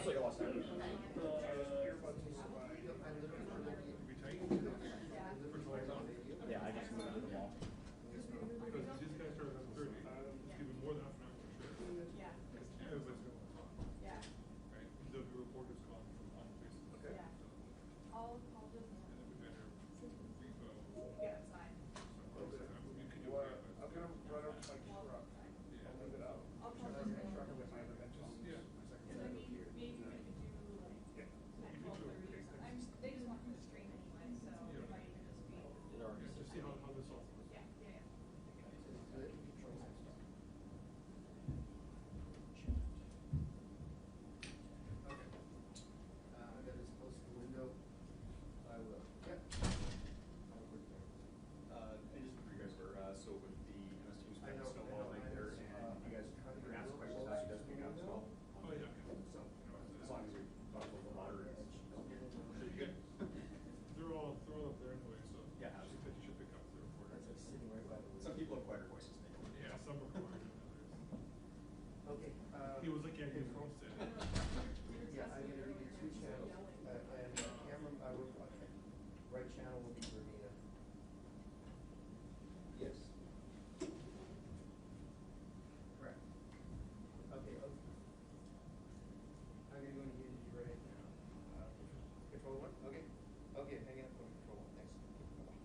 That's like a lost time. Yeah, I just moved to the mall. Because these guys start at 30. It's giving more than half an hour for sure. Yeah. Because everybody's going to talk. Yeah. Right? The reporters calling from all places. Okay. Yeah. I'll just And then we better repo. get outside. Can you I'm gonna run over to my truck. Yeah. I'll leave it out. I'll I'll call have my them. truck with my other benches. Yeah. And then maybe we could do like Yeah. at 12:30 or something. They just want to stream anyway, so it might even just be. Just see how this all works. Yeah, yeah, yeah. Okay. That is close to the window. I will. Yep. And just for you guys were, so with the MSTU's I know, snowball I know, right there, I know. and you guys can ask questions, actually does pick up as well. Oh, yeah. So, as long as we talk about the water. So you get, they're all up there anyway, so. Yeah, You should pick up the reporter. That's like sitting right by the window. Some people have quieter voices than you. Yeah, some are quieter than others. Okay. He was looking at you from said. Yeah, I'm gonna give you two channels. And camera, okay. Right channel will be Bernina. Yes. Correct. Okay. I'm gonna go into Unity right now. Control one? Okay. Okay, hang on for control one. Thanks. Bye-bye.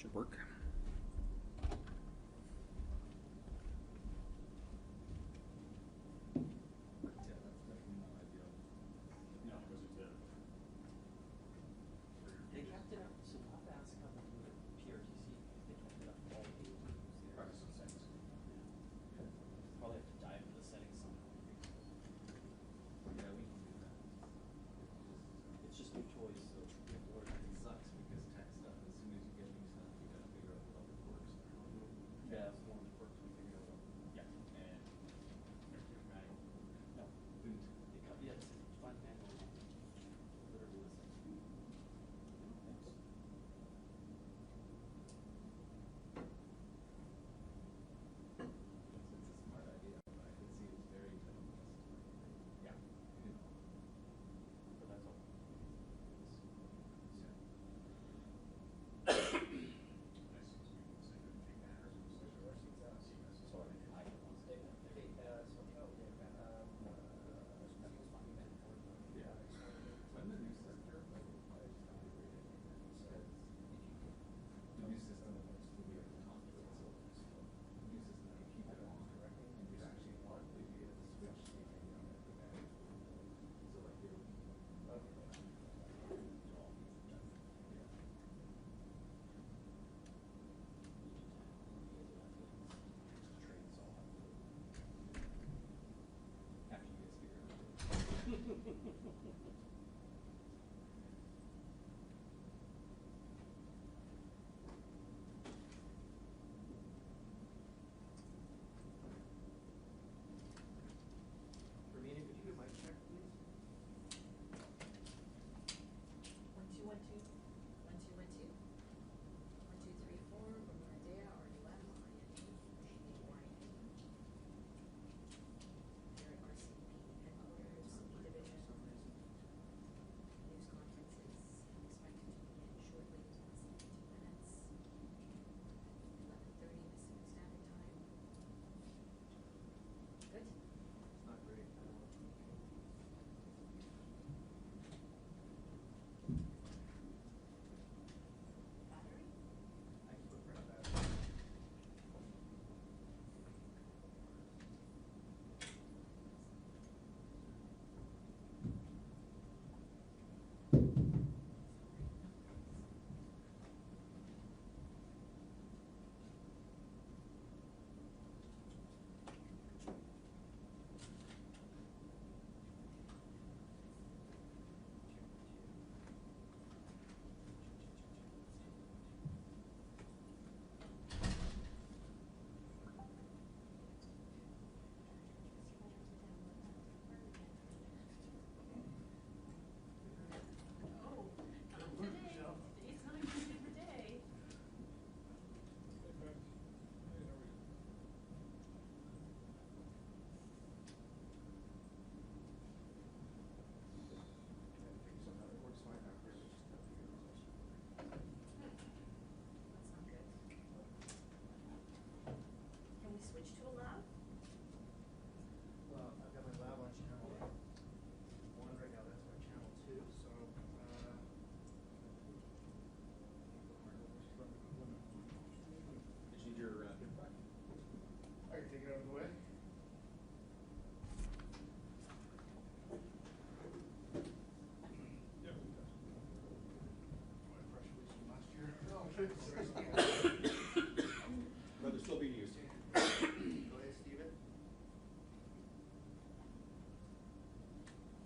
Should work. Yeah, that's definitely not ideal. No, it goes into. They kept it up, so I'll have to ask how they do it at PRTC, they kept it up all the way. Probably some settings. Probably have to dive into the settings somehow. Yeah, we can do that. It's just new toys, so we have to learn how to It use it. sucks because tech stuff, as soon as you get new stuff, you gotta figure out what all the quirks are. Yeah, it's one of the quirks we figured out. Yeah, and everything's manual. No, it cut, yeah, it's fun manual. Literally listen. Thanks. It's a smart idea, but I can see it's very minimalist. Yeah. You know. But that's all. Nice. So we can say good big banners and stuff. Where's the seats at? So I think I can want to stay up there. Okay, so, oh, yeah, Yeah. When the new center, like, I just found it great idea. Because the new system will be able to talk to it, so the new system can keep it on, and you actually probably be able to switch the maybe on the back. So like it'll be. Yeah. Trains all have to. After you guys figure it out. Ramina, could you do a mic check, please? 1 2 1 2 1 2 1 2 1 2 3 4 Romina Dea RUM INE warning. Here at RCP headquarters, C division. News conferences expected to begin shortly, less than 2 minutes. 11:30 Pacific Standard Time. Good. It's not great. Battery? I can put print on that. Oh, not today. Today's not a good day. Hey, Max. Hey, how are you? I think somehow it works fine out here, we just have to figure out what's. That's not good. Can we switch to a lab? Well, I've got my lab on channel 1 right now, that's my channel 2, so, Did you need your paper back? I can take it out of the way. Yeah, we got you. My press release from last year. Oh, No, they're still being used. Go ahead, Steven.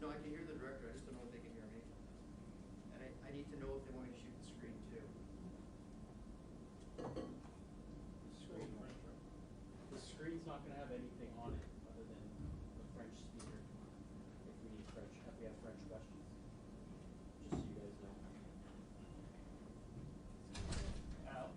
No, I can hear the director, I just don't know if they can hear me. And I need to know if they want me to shoot the screen too. Screen, the screen's not gonna have anything on it other than the French speaker. If we need French, if we have French questions. Just so you guys know. Oh,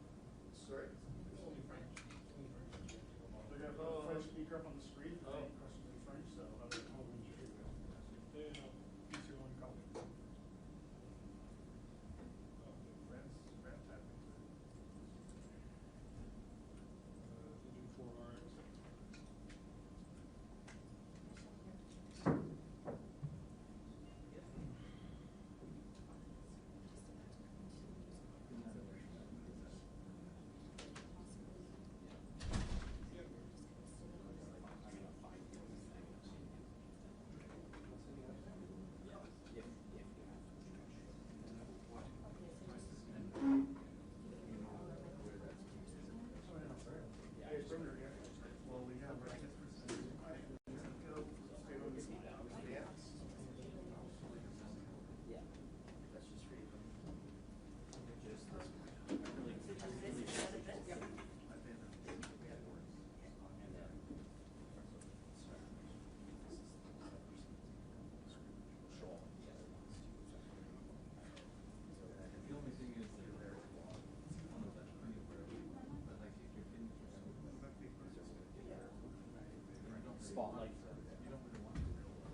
spotlight from. You don't really want to real well.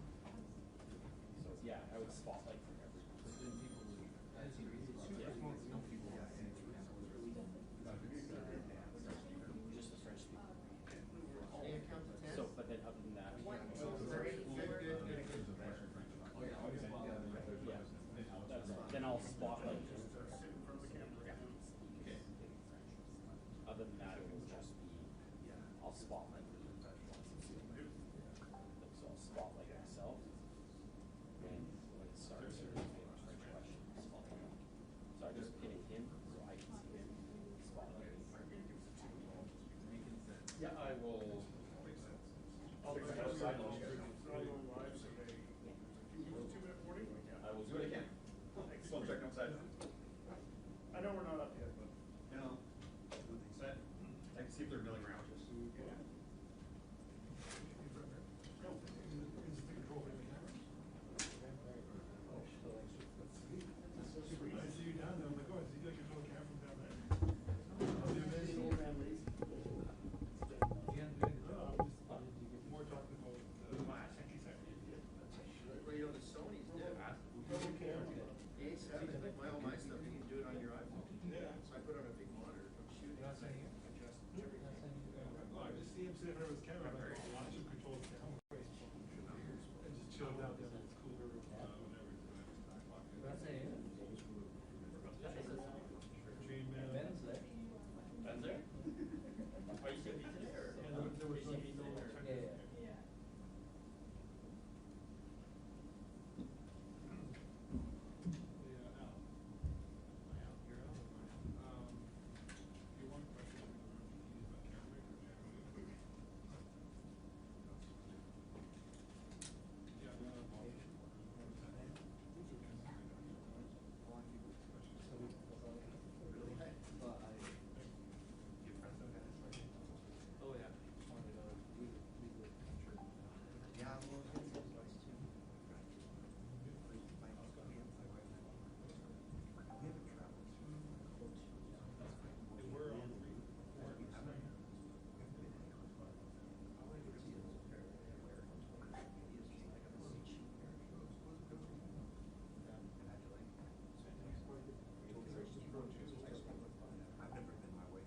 So yeah, I would spotlight from everyone. But then people would, that's the reason, Yeah. no people want to see it. Just the French speaking. Can you count to 10? So, but then other than that. One, yeah, two, three, four. Oh, yeah, always yeah, that's all. Then I'll spotlight just. Sit in front of the camera. Yeah. Okay. Other than that, it will just be, I'll spotlight. So I'll spotlight myself. When it starts, if they have a French question, spotlight. So I'm just pinning him so I can see him. Spotlight. Yeah, I will. I'll Fix let it you outside, know. I'll share. It's all going live, so they, it's a 2-minute warning. I will do what I can. Just want to check outside. I know we're not up yet, but. No. Set. I can see if they're milling around. Just. I see you down there, I'm like, oh, I see you control the camera from down there. More talking about sexy sector. Well, you know, the Sony's do. Well, my stuff, you can do it on your iPhone. Yeah. So I put on a big monitor, I'm shooting. Not saying it. Adjust everything. Oh, I just see him sitting there with his camera, I'm like, oh, watch him control the camera. And just chilling out there in his cooler, whatever. Dream, Ben's there? Are you gonna be there? Yeah, there was like, no check. Yeah, Al. Al, you're Al. You want a question about camera or generally? Yeah, no, Oh, yeah. Yeah, well, it's nice too. They were on I've never been my way.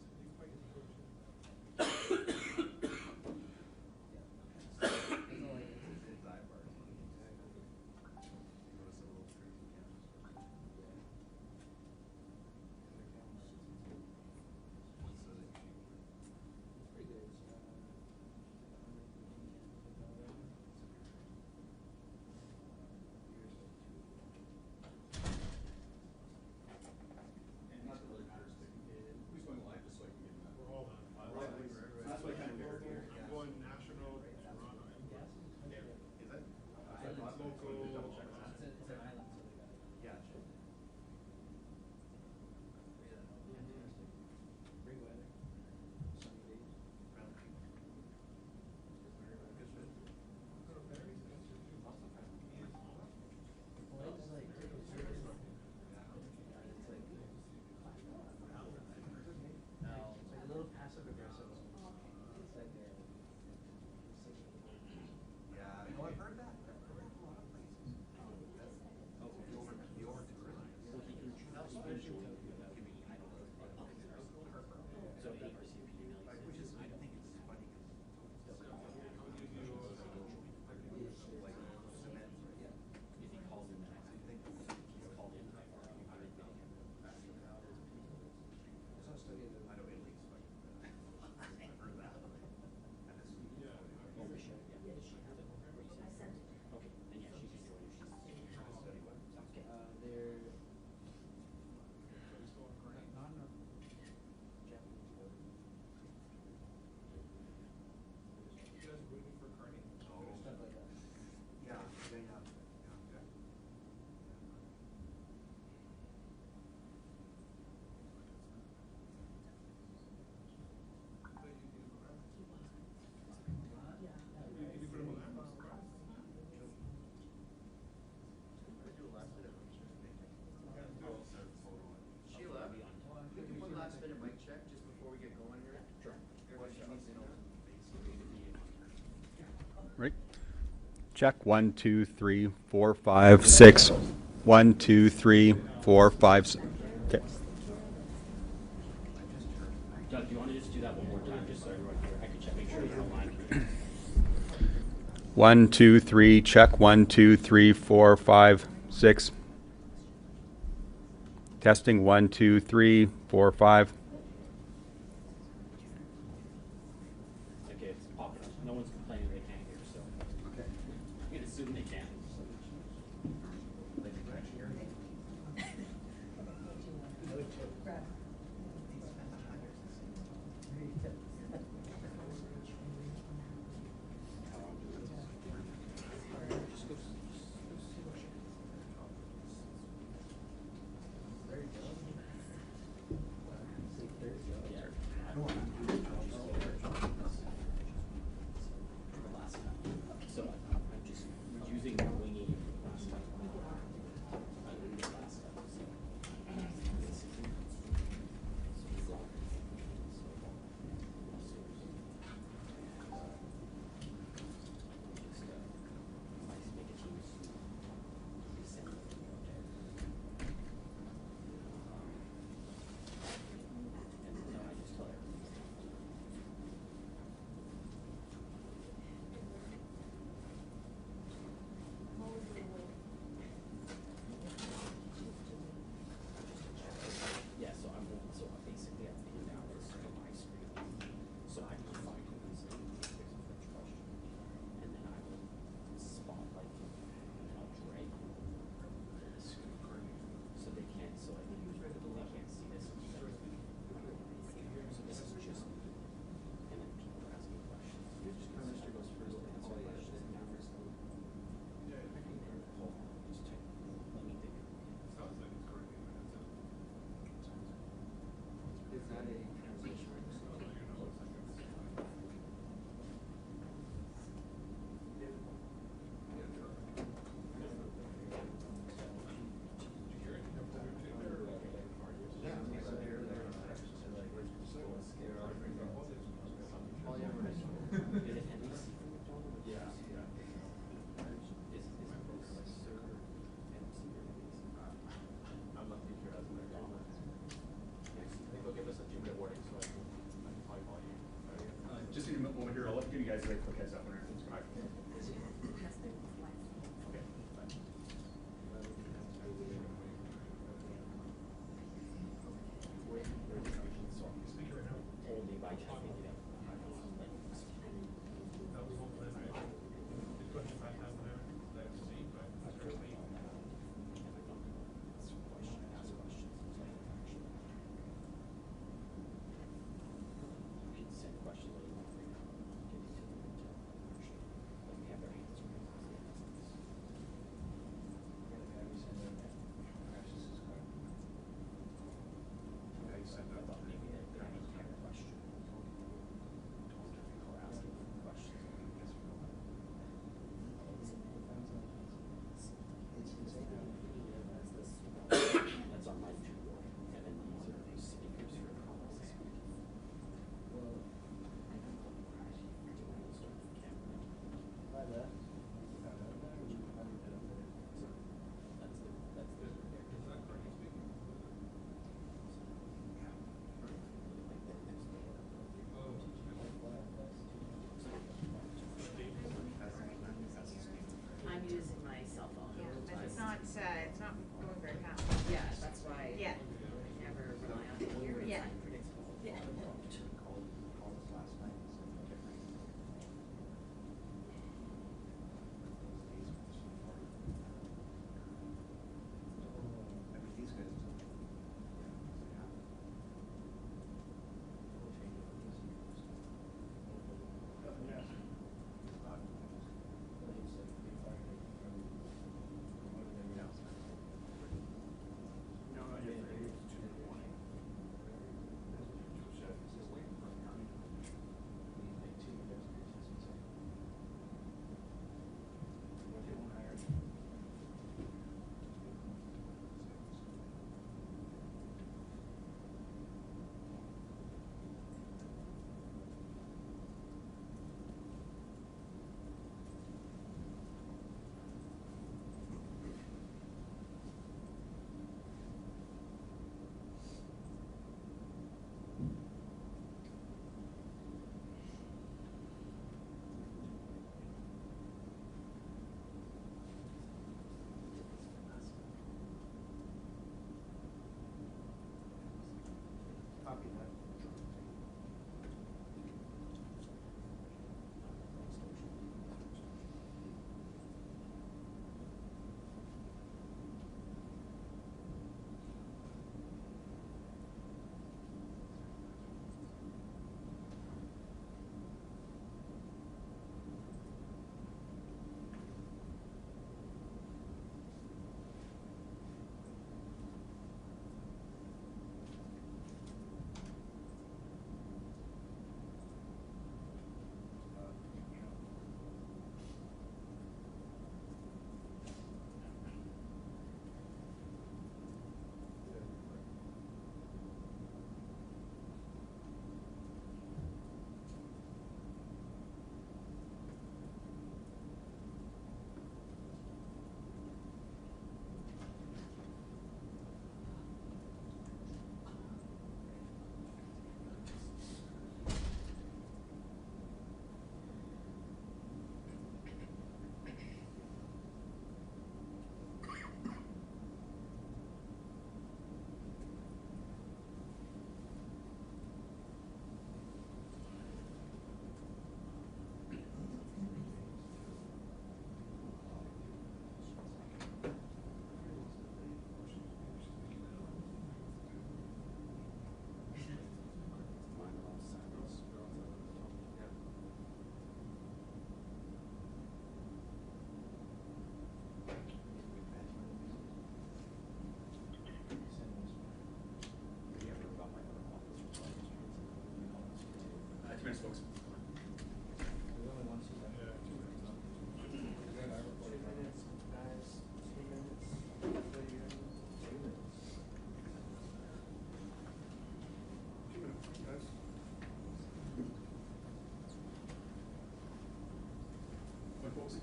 And not that it really matters, but who's going live, just so I can get that. We're all on. So that's what I kind of figured here. I'm going national, Toronto. Is it? Local. Double check that. It's an island, so they got it. Yeah. Great weather. Sunny days. It's a little passive aggressive. It's like Yeah, no, I've heard that. I've heard that a lot of places. Oh, the over tourism. so he can choose eventually without giving, I don't know. So the RCP email Like, which is, I think it's funny because like cement. if he calls in, then I think he's called in. I would pay him. I know Italy's like, I've heard that. And this week. Yeah. Oh, does she? Yeah, does she have it? Or you said- I sent it. Okay, then yeah, she can join if she's. Study what? Sounds good. They're Not enough Japanese water. You guys rooting for Carney? Oh. stuff like that. Yeah, yeah. Can you put him on that? Sheila, we can one last minute mic check just before we get going here. Sure. Everybody needs to know. Ready? Check 1, 2, 3, 4, 5, 6. 1, 2, 3, 4, 5. Okay. Doug, do you want to just do that one more time, just so everyone here, I can check, make sure you're aligned. 1, 2, 3. Check 1, 2, 3, 4, 5, 6. Testing 1, 2, 3, 4, 5. Okay, it's popping up. No one's complaining they can't hear, so. Okay. You can assume they can.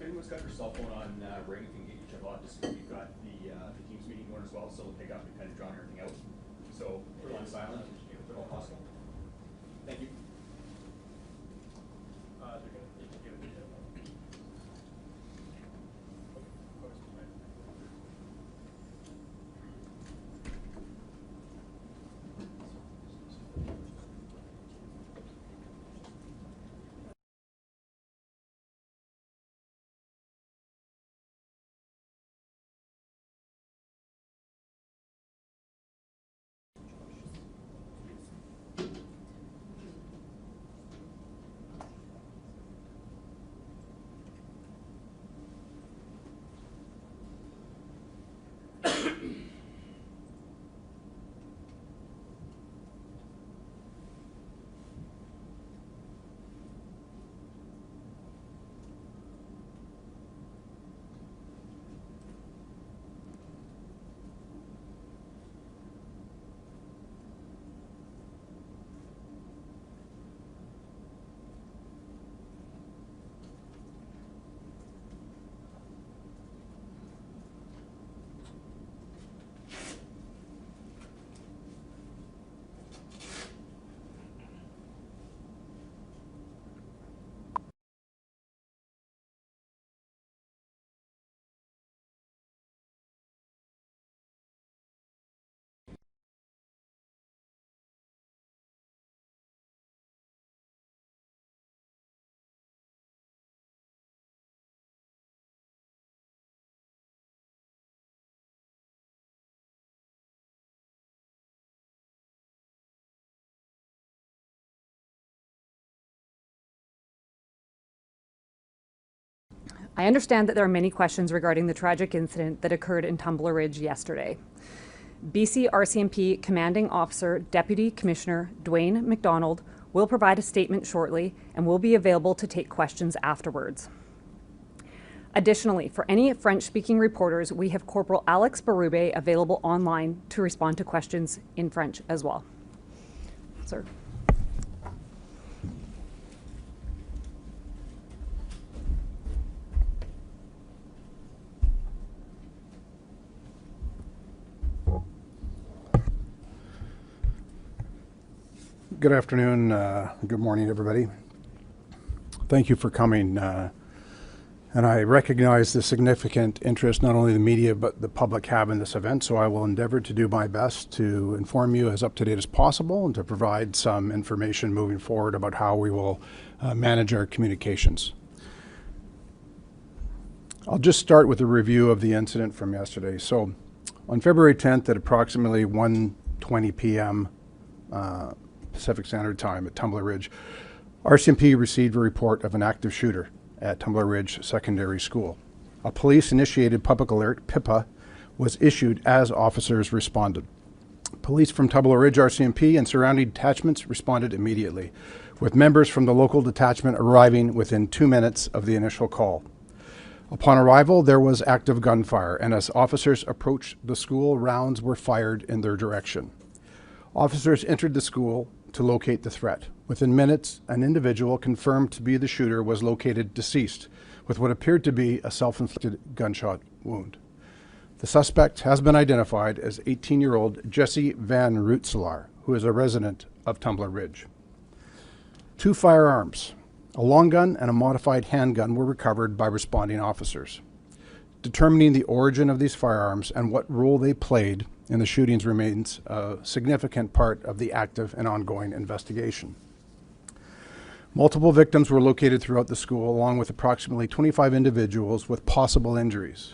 anyone's got their cell phone on ring, if you can get each other on, just because we've got the Teams meeting going as well, so they got me kind of drawing everything out. So put it on silent, if at all possible. Thank you. They're gonna need to give it to you. I understand that there are many questions regarding the tragic incident that occurred in Tumblers Ridge yesterday. BC RCMP Commanding Officer Deputy Commissioner Dwayne McDonald will provide a statement shortly and will be available to take questions afterwards. Additionally, for any French-speaking reporters, we have Corporal Alex Barube available online to respond to questions in French as well. Sir. Good afternoon, good morning, everybody. Thank you for coming. And I recognize the significant interest not only the media but the public have in this event, so I will endeavor to do my best to inform you as up to date as possible and to provide some information moving forward about how we will manage our communications. I'll just start with a review of the incident from yesterday. So on February 10th at approximately 1:20 p.m. Pacific Standard Time at Tumblers Ridge, RCMP received a report of an active shooter at Tumblers Ridge Secondary School. A police-initiated public alert, PIPA, was issued as officers responded. Police from Tumblers Ridge RCMP and surrounding detachments responded immediately, with members from the local detachment arriving within 2 minutes of the initial call. Upon arrival, there was active gunfire, and as officers approached the school, rounds were fired in their direction. Officers entered the school to locate the threat. Within minutes, an individual confirmed to be the shooter was located deceased with what appeared to be a self-inflicted gunshot wound. The suspect has been identified as 18-year-old Jesse Van Rootselaar, who is a resident of Tumblers Ridge. 2 firearms, a long gun and a modified handgun, were recovered by responding officers. Determining the origin of these firearms and what role they played in the shootings remains a significant part of the active and ongoing investigation. Multiple victims were located throughout the school, along with approximately 25 individuals with possible injuries.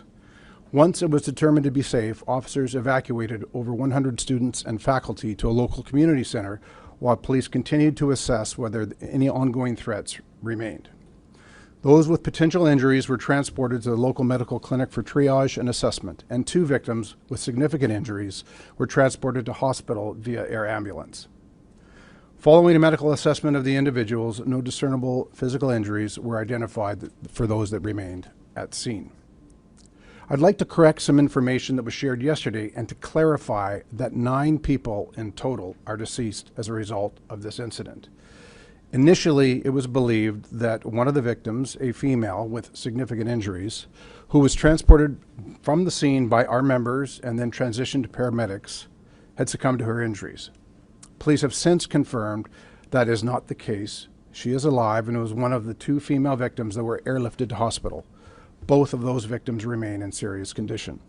Once it was determined to be safe, officers evacuated over 100 students and faculty to a local community center, while police continued to assess whether any ongoing threats remained. Those with potential injuries were transported to the local medical clinic for triage and assessment, and 2 victims with significant injuries were transported to hospital via air ambulance. Following a medical assessment of the individuals, no discernible physical injuries were identified for those that remained at the scene. I'd like to correct some information that was shared yesterday and to clarify that 9 people in total are deceased as a result of this incident. Initially, it was believed that one of the victims, a female with significant injuries, who was transported from the scene by our members and then transitioned to paramedics, had succumbed to her injuries. Police have since confirmed that is not the case. She is alive and was one of the 2 female victims that were airlifted to hospital. Both of those victims remain in serious condition.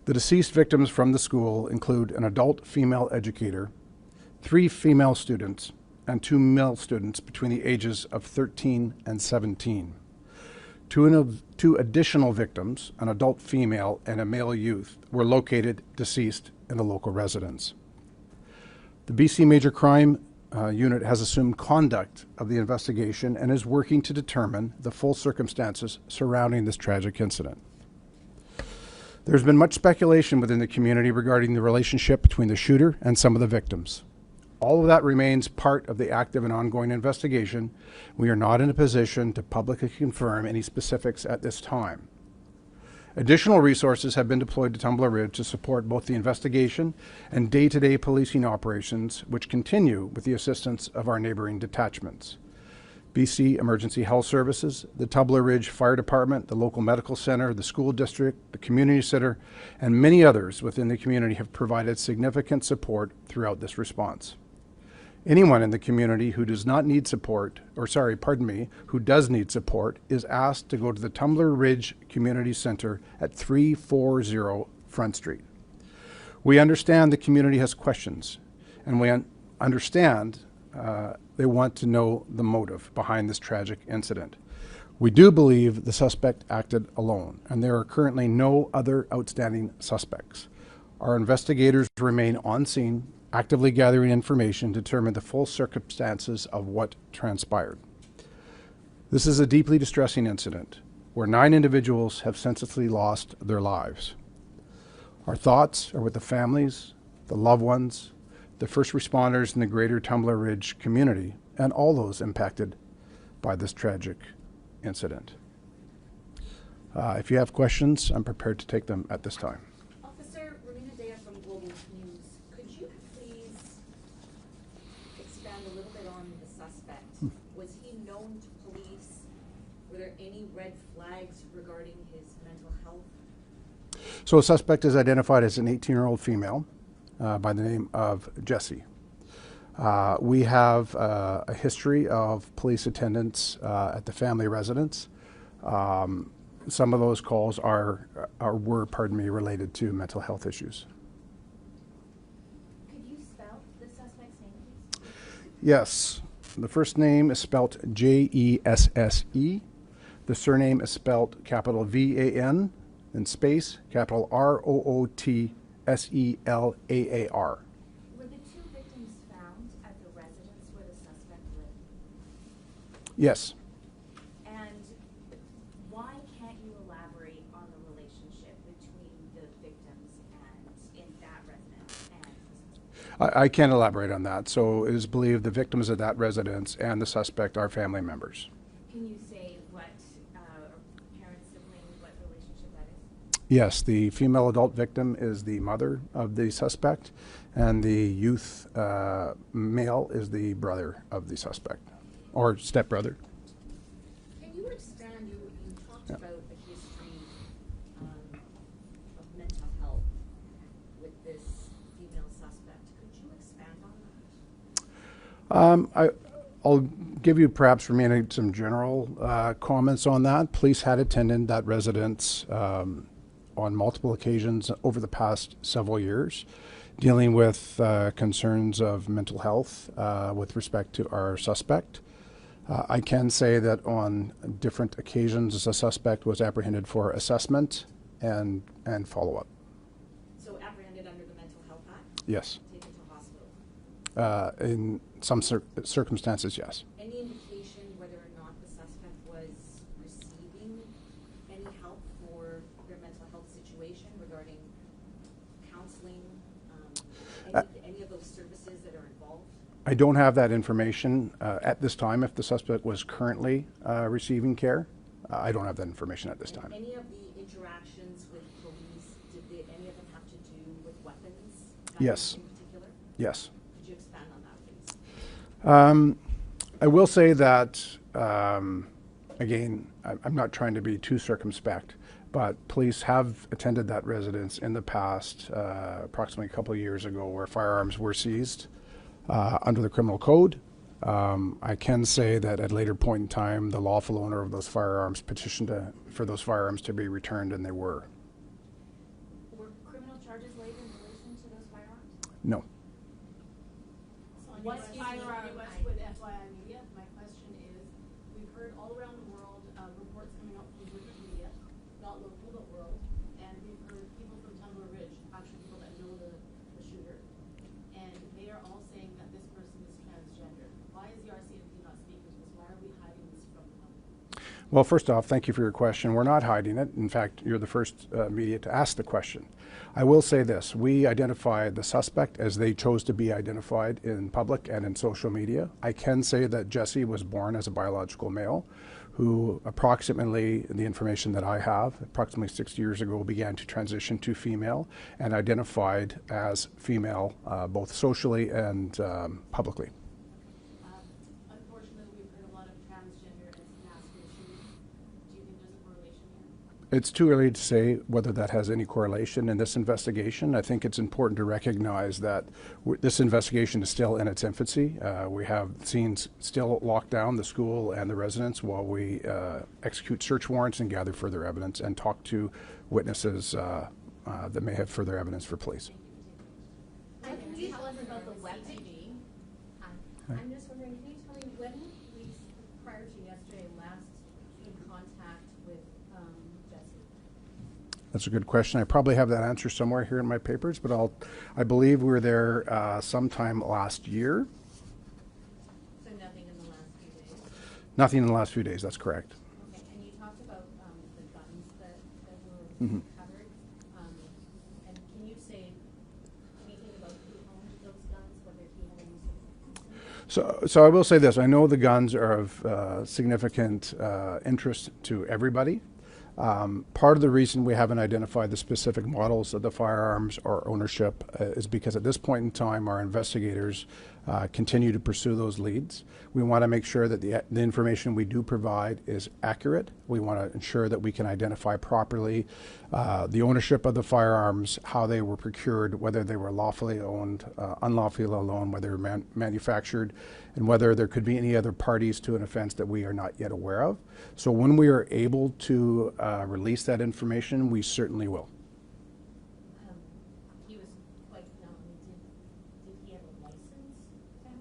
The deceased victims from the school include an adult female educator, 3 female students, and 2 male students between the ages of 13 and 17. Two additional victims, an adult female and a male youth, were located deceased in the local residence. The BC Major Crime Unit has assumed conduct of the investigation and is working to determine the full circumstances surrounding this tragic incident. There's been much speculation within the community regarding the relationship between the shooter and some of the victims. All of that remains part of the active and ongoing investigation. We are not in a position to publicly confirm any specifics at this time. Additional resources have been deployed to Tumblers Ridge to support both the investigation and day-to-day policing operations, which continue with the assistance of our neighboring detachments. BC Emergency Health Services, the Tumblers Ridge Fire Department, the local medical center, the school district, the community center, and many others within the community have provided significant support throughout this response. Anyone in the community who does not need support, who does need support, is asked to go to the Tumblers Ridge Community Center at 340 Front Street. We understand the community has questions, and we understand they want to know the motive behind this tragic incident. We do believe the suspect acted alone, and there are currently no other outstanding suspects. Our investigators remain on scene, actively gathering information to determine the full circumstances of what transpired. This is a deeply distressing incident where 9 individuals have senselessly lost their lives. Our thoughts are with the families, the loved ones, the first responders in the greater Tumblers Ridge community, and all those impacted by this tragic incident. If you have questions, I'm prepared to take them at this time. Officer Romina Dea from Global News, could you please expand a little bit on the suspect? Was he known to police? Were there any red flags regarding his mental health? So a suspect is identified as an 18-year-old female by the name of Jessie. We have a history of police attendance at the family residence. Some of those calls were related to mental health issues. Could you spell the suspect's name, please? Yes. The first name is spelled Jesse. The surname is spelled capital VAN, then space, capital ROOTSELAAR. Were the 2 victims found at the residence where the suspect lived? Yes. And why can't you elaborate on the relationship between the victims and in that residence and the suspect? I can't elaborate on that. So it is believed the victims of that residence and the suspect are family members. Can you say what parent, sibling, what relationship that is? Yes, the female adult victim is the mother of the suspect, and the youth male is the brother of the suspect, or stepbrother. Can you expand, you talked about the history of mental health with this female suspect. Could you expand on that? I'll give you perhaps remaining some general comments on that. Police had attended that residence on multiple occasions over the past several years, dealing with concerns of mental health with respect to our suspect. I can say that on different occasions, the suspect was apprehended for assessment and follow-up. So apprehended under the Mental Health Act? Yes. Taken to hospital? In some circumstances, yes. Any indication whether or not the suspect was receiving any help for their mental health situation regarding counseling, any of those services that are involved? I don't have that information at this time if the suspect was currently receiving care. I don't have that information at this time. Any of the interactions with police, did any of them have to do with weapons? Yes. In particular? Yes. Could you expand on that, please? I will say that, again, I'm not trying to be too circumspect, but police have attended that residence in the past, approximately a couple of years ago, where firearms were seized under the criminal code. I can say that at a later point in time, the lawful owner of those firearms petitioned for those firearms to be returned, and they were. Were criminal charges laid in relation to those firearms? No. What Excuse me, firearm I- with FYI media, my question is, we've heard all around the world, reports coming out from different media, not local but world, and we've heard people from Tumbler Ridge, actually people that know the shooter, and they are all saying that this person is transgender. Why is the RCMP not speaking to this? Why are we hiding this from the public? Well, first off, thank you for your question. We're not hiding it. In fact, you're the first media to ask the question. I will say this. We identified the suspect as they chose to be identified in public and in social media. I can say that Jesse was born as a biological male who approximately, the information that I have, approximately 6 years ago began to transition to female and identified as female both socially and publicly. Unfortunately, we've heard a lot of transgender as mass shootings. Do you think there's a correlation here? It's too early to say whether that has any correlation in this investigation. I think it's important to recognize that this investigation is still in its infancy. We have scenes still locked down, the school and the residence, while we execute search warrants and gather further evidence and talk to witnesses that may have further evidence for police. Can you tell us about the web TV? I'm just wondering, can you tell me when police, prior to yesterday, last in contact with Jesse? That's a good question. I probably have that answer somewhere here in my papers, but I believe we were there sometime last year. So nothing in the last few days? Nothing in the last few days, that's correct. Okay, and you talked about the guns that were Mhm. recovered. And can you say anything about who owned those guns, whether he had any sort of consent? So I will say this. I know the guns are of significant interest to everybody. Part of the reason we haven't identified the specific models of the firearms or ownership is because at this point in time, our investigators continue to pursue those leads. We want to make sure that the information we do provide is accurate. We want to ensure that we can identify properly the ownership of the firearms, how they were procured, whether they were lawfully owned, unlawfully owned, whether they were manufactured, and whether there could be any other parties to an offense that we are not yet aware of. So when we are able to release that information, we certainly will. He was quite young. Did he have a license to have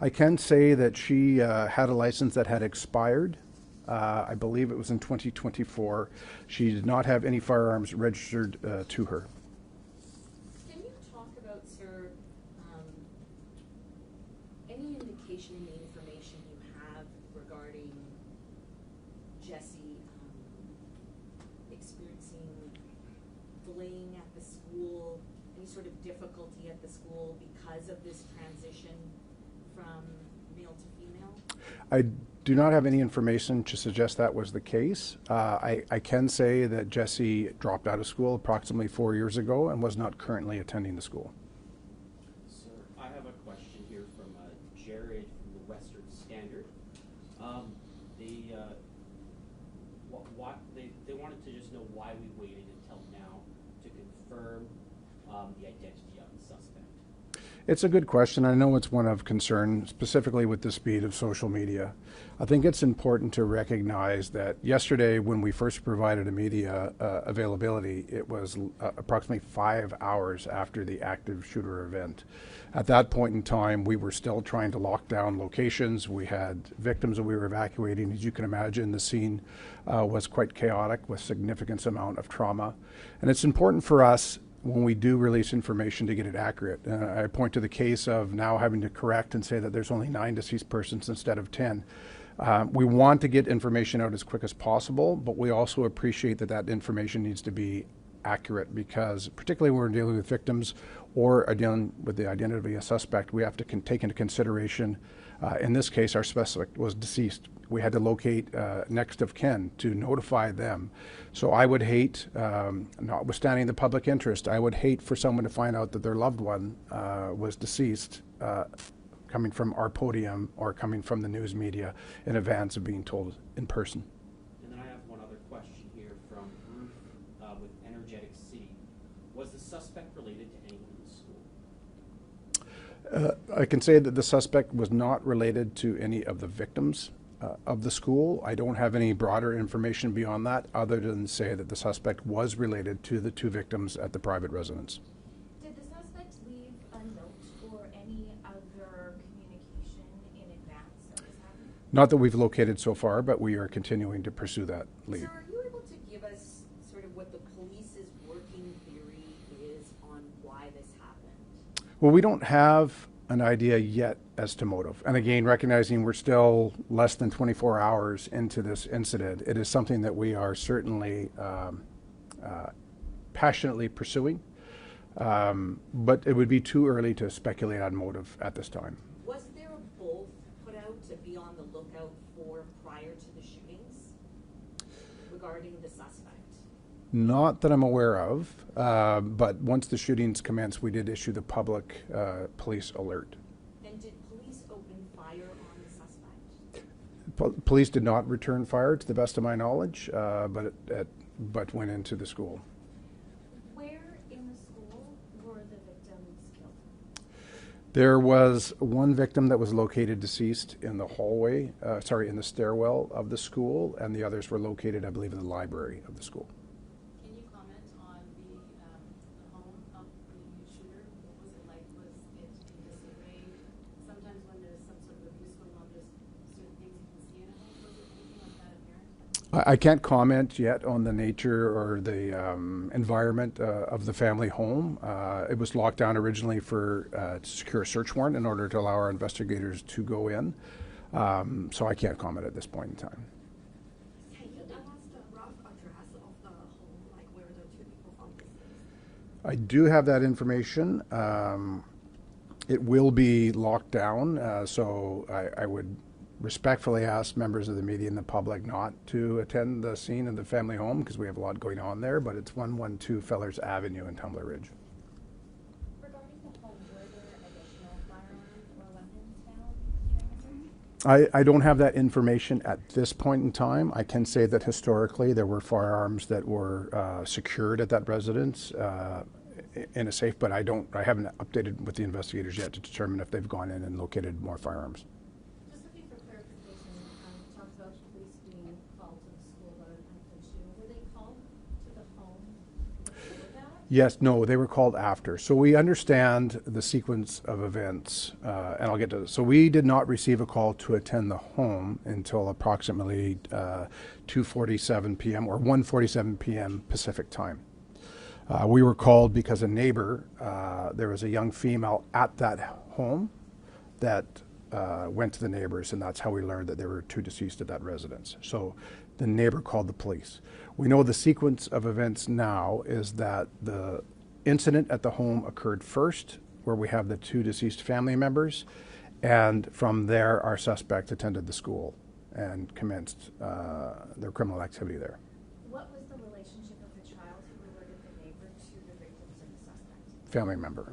that? I can say that she had a license that had expired. I believe it was in 2024. She did not have any firearms registered to her. Can you talk about, sir, any indication in the information you have regarding Jesse experiencing bullying at the school, any sort of difficulty at the school because of this transition from male to female? I do not have any information to suggest that was the case. I can say that Jesse dropped out of school approximately 4 years ago and was not currently attending the school. Sir, I have a question here from Jared from the Western Standard. They wanted to just know why we waited until now to confirm the identity of the suspect. It's a good question. I know it's one of concern, specifically with the speed of social media. I think it's important to recognize that yesterday, when we first provided a media availability, it was approximately 5 hours after the active shooter event. At that point in time, we were still trying to lock down locations. We had victims that we were evacuating. As you can imagine, the scene was quite chaotic with significant amount of trauma. And it's important for us, when we do release information, to get it accurate. I point to the case of now having to correct and say that there's only 9 deceased persons instead of 10. We want to get information out as quick as possible, but we also appreciate that that information needs to be accurate, because particularly when we're dealing with victims or are dealing with the identity of a suspect, we have to take into consideration, in this case, our suspect was deceased. We had to locate next of kin to notify them. So I would hate, notwithstanding the public interest, I would hate for someone to find out that their loved one was deceased coming from our podium or coming from the news media in advance of being told in person. And then I have one other question here from Ruth with Energetic City. Was the suspect related to anyone in the school? I can say that the suspect was not related to any of the victims of the school. I don't have any broader information beyond that other than say that the suspect was related to the 2 victims at the private residence. Did the suspect leave a note or any other communication in advance of this happening? Not that we've located so far, but we are continuing to pursue that lead. Sir, are you able to give us sort of what the police's working theory is on why this happened? Well, we don't have an idea yet as to motive. And again, recognizing we're still less than 24 hours into this incident, it is something that we are certainly passionately pursuing. But it would be too early to speculate on motive at this time. Was there a bolt put out to be on the lookout for prior to the shootings regarding the suspect? Not that I'm aware of, but once the shootings commenced, we did issue the public police alert. And did police open fire on the suspect? Police did not return fire, to the best of my knowledge, but went into the school. Where in the school were the victims killed? There was one victim that was located deceased in the hallway, in the stairwell of the school, and the others were located, I believe, in the library of the school. Can you comment on the home of the shooter? What was it like? Was it in disarray? Sometimes when there's some sort of abuse going on, there's certain things you can see in a home. Was it anything like that apparent? I can't comment yet on the nature or the environment of the family home. It was locked down originally for to secure a search warrant in order to allow our investigators to go in. So I can't comment at this point in time. Can you tell us the rough address of the home, like where the 2 people found this? I do have that information. It will be locked down, so I would respectfully ask members of the media and the public not to attend the scene of the family home because we have a lot going on there, but it's 112 Fellers Avenue in Tumblers Ridge. Regarding the home, were there additional firearms or weapons found during the search? I don't have that information at this point in time. I can say that historically there were firearms that were secured at that residence in a safe, but I haven't updated with the investigators yet to determine if they've gone in and located more firearms. Just looking for clarification, talked about police being called to the school about an unfit shooting. Were they called to the home before that? Yes, no, they were called after. So we understand the sequence of events, and I'll get to this. So we did not receive a call to attend the home until approximately 2:47 p.m. or 1:47 p.m. Pacific time. We were called because a neighbor, there was a young female at that home that went to the neighbors, and that's how we learned that there were 2 deceased at that residence. So the neighbor called the police. We know the sequence of events now is that the incident at the home occurred first, where we have the 2 deceased family members, and from there our suspect attended the school and commenced their criminal activity there. What was the relationship of the child who alerted the neighbor to the victims and the suspect? Family member.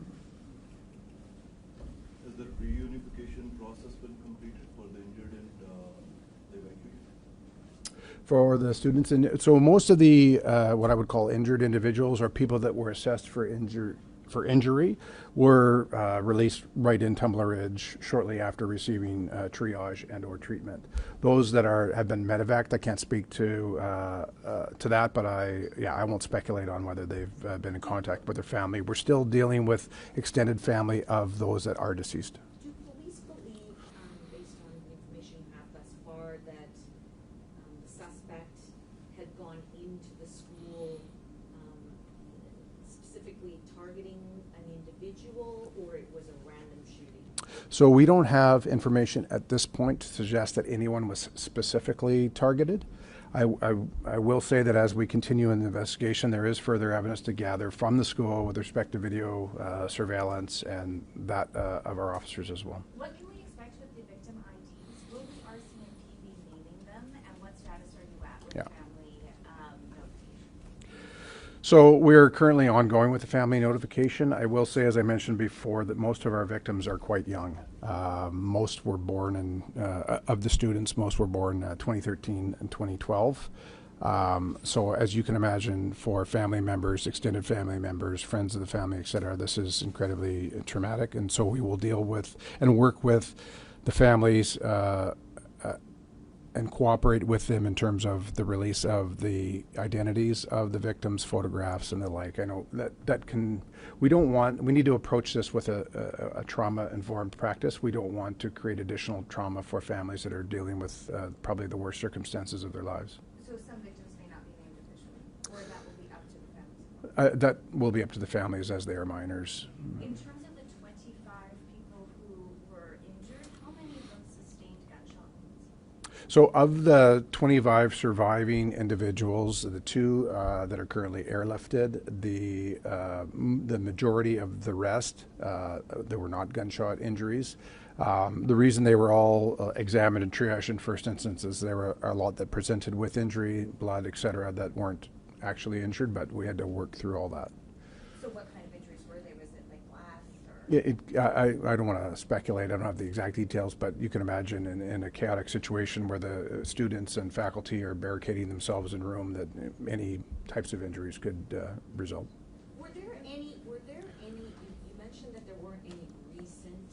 Has the reunification process been completed for the injured and the evacuees? For the students, and so most of the what I would call injured individuals are people that were assessed for injury were released right in Tumblers Ridge shortly after receiving triage and or treatment. Those that have been medevaced, I can't speak to that, but I won't speculate on whether they've been in contact with their family. We're still dealing with extended family of those that are deceased. Do police believe, based on the information you have thus far, that the suspect had gone into the school specifically targeting an individual, or it was a random shooting? So we don't have information at this point to suggest that anyone was specifically targeted. I will say that as we continue in the investigation, there is further evidence to gather from the school with respect to video surveillance and that of our officers as well. What can we expect with the victim IDs? Will the RCMP be naming them, and what status are you at with Yeah. family notification? So we're currently ongoing with the family notification. I will say, as I mentioned before, that most of our victims are quite young. Most were born of the students, most were born 2013 and 2012. So as you can imagine, for family members, extended family members, friends of the family, et cetera, this is incredibly traumatic. And so we will deal with and work with the families and cooperate with them in terms of the release of the identities of the victims, photographs, and the like. I know we need to approach this with a trauma-informed practice. We don't want to create additional trauma for families that are dealing with probably the worst circumstances of their lives. So some victims may not be named officially, or that will be up to the families? That will be up to the families as they are minors. In terms of the 25 people who were injured, how many of them sustained gunshot wounds? So of the 25 surviving individuals, the two that are currently airlifted, the majority of the rest, there were not gunshot injuries. The reason they were all examined and triaged in first instance is there were a lot that presented with injury, blood, et cetera, that weren't actually injured, but we had to work through all that. So what kind of injuries were they? Was it like glass? I don't want to speculate. I don't have the exact details, but you can imagine in a chaotic situation where the students and faculty are barricading themselves in a room that any types of injuries could result. Were there any, you mentioned that there weren't any recent,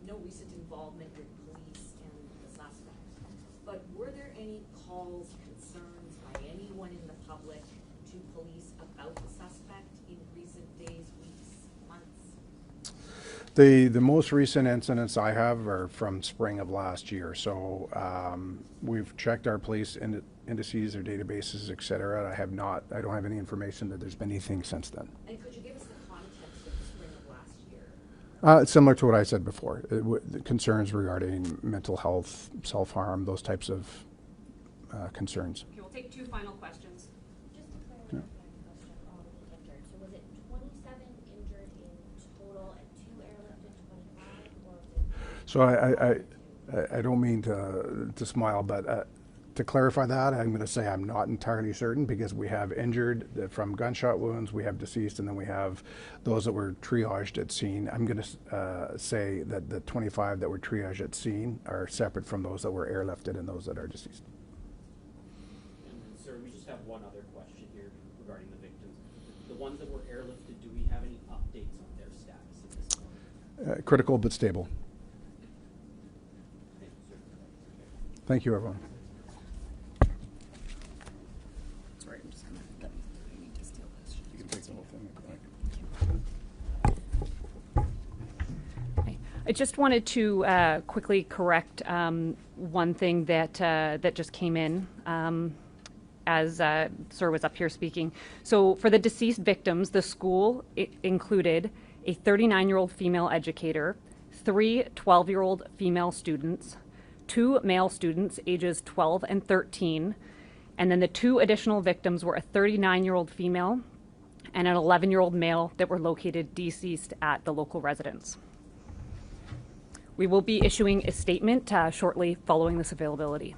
no recent involvement with police and the suspect, but were there any calls, concerns by anyone in the public to police about the suspect in recent days, weeks, months? The most recent incidents I have are from spring of last year. So we've checked our police indices, their databases, et cetera. I don't have any information that there's been anything since then. And could you give us the context of the spring of last year? Similar to what I said before, the concerns regarding mental health, self-harm, those types of concerns. Okay, we'll take two final questions. Just to clarify that question on the injured, so was it 27 injured in total and 2 airlifted 25, or was it? So I don't mean to smile, but to clarify that, I'm going to say I'm not entirely certain, because we have injured from gunshot wounds, we have deceased, and then we have those that were triaged at scene. I'm going to say that the 25 that were triaged at scene are separate from those that were airlifted and those that are deceased. And sir, we just have one other question here regarding the victims. The ones that were airlifted, do we have any updates on their status at this point? Critical but stable. Thank you, sir. Thank you, everyone. Sorry, I'm just gonna, I need to steal this. You can take the whole thing. I just wanted to quickly correct one thing that just came in as Sir was up here speaking. So for the deceased victims, the school included a 39-year-old female educator, 3 12-year-old female students, 2 male students ages 12 and 13, and then the 2 additional victims were a 39-year-old female and an 11-year-old male that were located deceased at the local residence. We will be issuing a statement shortly following this availability.